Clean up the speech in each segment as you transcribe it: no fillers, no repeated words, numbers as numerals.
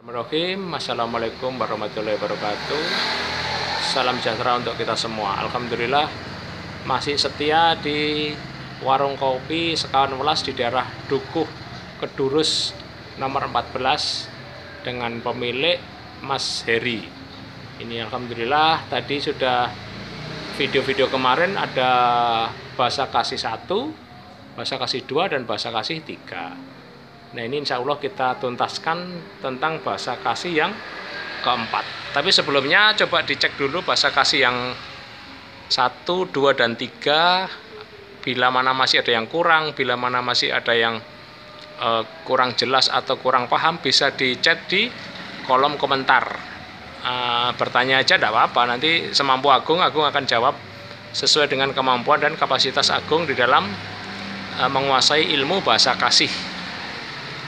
Bismillahirrahmanirrahim. Assalamualaikum warahmatullahi wabarakatuh. Salam sejahtera untuk kita semua. Alhamdulillah masih setia di warung kopi Sekawan Welas di daerah Dukuh Kedurus nomor 14 dengan pemilik Mas Heri. Ini alhamdulillah tadi sudah video-video kemarin ada bahasa kasih 1, bahasa kasih 2 dan bahasa kasih 3. Nah ini insya Allah kita tuntaskan tentang bahasa kasih yang keempat. Tapi sebelumnya coba dicek dulu bahasa kasih yang 1, 2, dan 3. Bila mana masih ada yang kurang, bila mana masih ada yang kurang jelas atau kurang paham, bisa dicet di kolom komentar. Bertanya aja tidak apa-apa, nanti semampu Agung akan jawab sesuai dengan kemampuan dan kapasitas Agung di dalam menguasai ilmu bahasa kasih.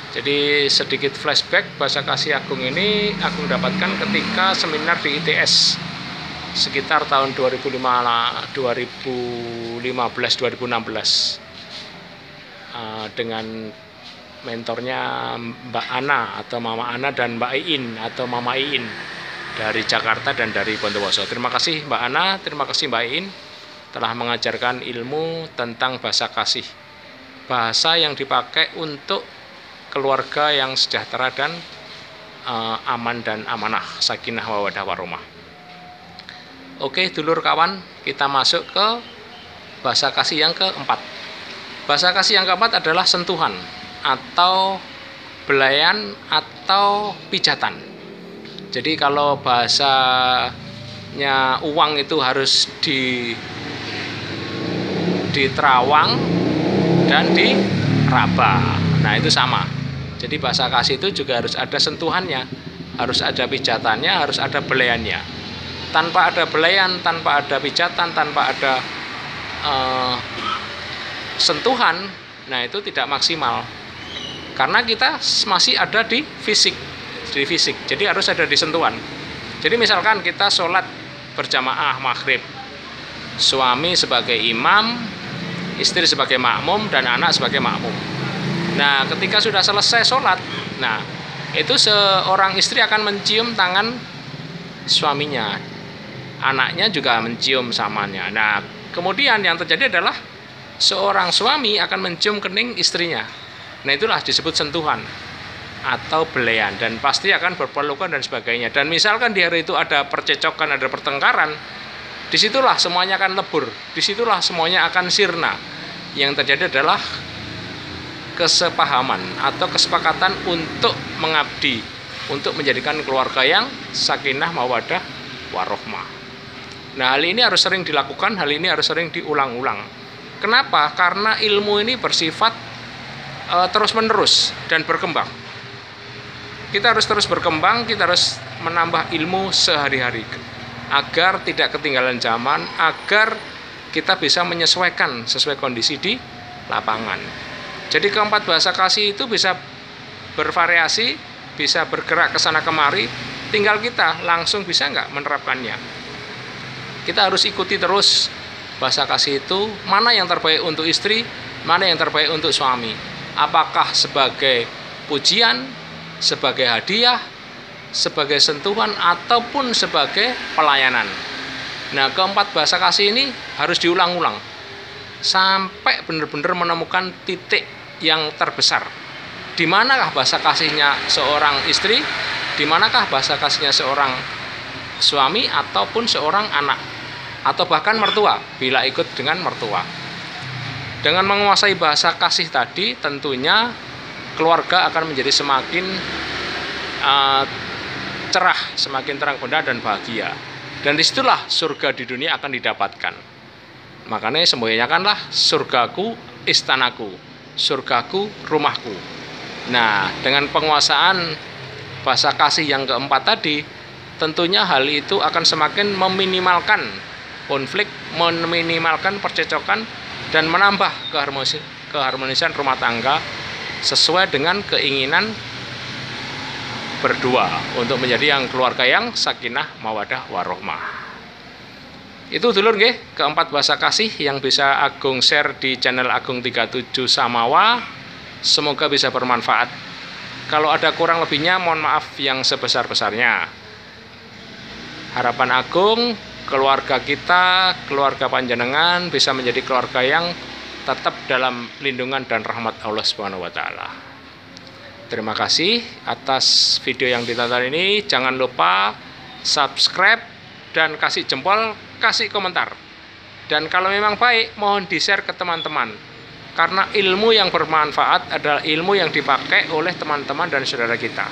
Jadi sedikit flashback, bahasa kasih Agung ini Agung dapatkan ketika seminar di ITS sekitar tahun 2015-2016 dengan mentornya Mbak Ana atau Mama Ana dan Mbak Iin atau Mama Iin dari Jakarta dan dari Bondowoso. Terima kasih Mbak Ana, terima kasih Mbak Iin telah mengajarkan ilmu tentang bahasa kasih, bahasa yang dipakai untuk keluarga yang sejahtera dan aman dan amanah, sakinah mawaddah warahmah. Oke dulur kawan, kita masuk ke bahasa kasih yang keempat. Bahasa kasih yang keempat adalah sentuhan atau belayan atau pijatan. Jadi kalau bahasanya uang itu harus diterawang dan diraba. Nah itu sama. Jadi bahasa kasih itu juga harus ada sentuhannya, harus ada pijatannya, harus ada belayannya. Tanpa ada belayan, tanpa ada pijatan, tanpa ada sentuhan, nah itu tidak maksimal. Karena kita masih ada di fisik, jadi harus ada di sentuhan. Jadi misalkan kita sholat berjamaah maghrib, suami sebagai imam, istri sebagai makmum, dan anak sebagai makmum. Nah, ketika sudah selesai sholat, nah itu seorang istri akan mencium tangan suaminya, anaknya juga mencium samanya. Nah, kemudian yang terjadi adalah seorang suami akan mencium kening istrinya. Nah, itulah disebut sentuhan atau belayan, dan pasti akan berpelukan dan sebagainya. Dan misalkan di hari itu ada percecokan, ada pertengkaran, disitulah semuanya akan lebur, disitulah semuanya akan sirna. Yang terjadi adalah kesepahaman atau kesepakatan untuk mengabdi, untuk menjadikan keluarga yang sakinah mawaddah warahmah. Nah, hal ini harus sering dilakukan, hal ini harus sering diulang-ulang. Kenapa? Karena ilmu ini bersifat terus-menerus dan berkembang. Kita harus terus berkembang, kita harus menambah ilmu sehari-hari agar tidak ketinggalan zaman, agar kita bisa menyesuaikan sesuai kondisi di lapangan. Jadi keempat bahasa kasih itu bisa bervariasi, bisa bergerak ke sana kemari, tinggal kita langsung bisa nggak menerapkannya. Kita harus ikuti terus bahasa kasih itu, mana yang terbaik untuk istri, mana yang terbaik untuk suami. Apakah sebagai pujian, sebagai hadiah, sebagai sentuhan, ataupun sebagai pelayanan. Nah, keempat bahasa kasih ini harus diulang-ulang sampai benar-benar menemukan titik yang terbesar. Di manakah bahasa kasihnya seorang istri, di manakah bahasa kasihnya seorang suami ataupun seorang anak, atau bahkan mertua bila ikut dengan mertua. Dengan menguasai bahasa kasih tadi, tentunya keluarga akan menjadi semakin cerah, semakin terang benderang dan bahagia. Dan disitulah surga di dunia akan didapatkan. Makanya semboyankanlah surgaku istanaku, surgaku rumahku. Nah, dengan penguasaan bahasa kasih yang keempat tadi, tentunya hal itu akan semakin meminimalkan konflik, meminimalkan percecokan, dan menambah keharmonisan rumah tangga sesuai dengan keinginan berdua untuk menjadi yang keluarga yang sakinah mawaddah warahmah. Itu dulur nggih, keempat bahasa kasih yang bisa Agung share di channel Agung 37 Samawa. Semoga bisa bermanfaat. Kalau ada kurang lebihnya mohon maaf yang sebesar-besarnya. Harapan agung keluarga kita, keluarga panjenengan bisa menjadi keluarga yang tetap dalam lindungan dan rahmat Allah Subhanahu wa taala. Terima kasih atas video yang ditonton ini. Jangan lupa subscribe dan kasih jempol, kasih komentar. Dan kalau memang baik, mohon di-share ke teman-teman. Karena ilmu yang bermanfaat adalah ilmu yang dipakai oleh teman-teman dan saudara kita.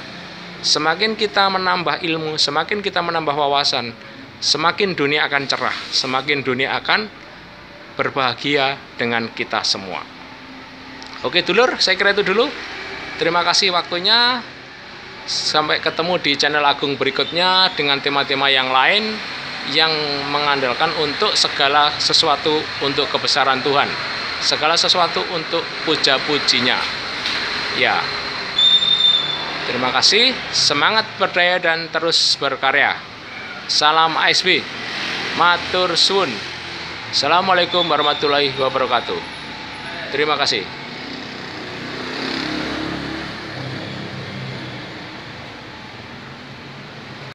Semakin kita menambah ilmu, semakin kita menambah wawasan, semakin dunia akan cerah, semakin dunia akan berbahagia dengan kita semua. Oke dulur, saya kira itu dulu. Terima kasih waktunya. Sampai ketemu di channel Agung berikutnya dengan tema-tema yang lain yang mengandalkan untuk segala sesuatu untuk kebesaran Tuhan, segala sesuatu untuk puja-pujinya. Ya. Terima kasih, semangat berdaya dan terus berkarya. Salam ASB, matur suwun. Assalamualaikum warahmatullahi wabarakatuh. Terima kasih.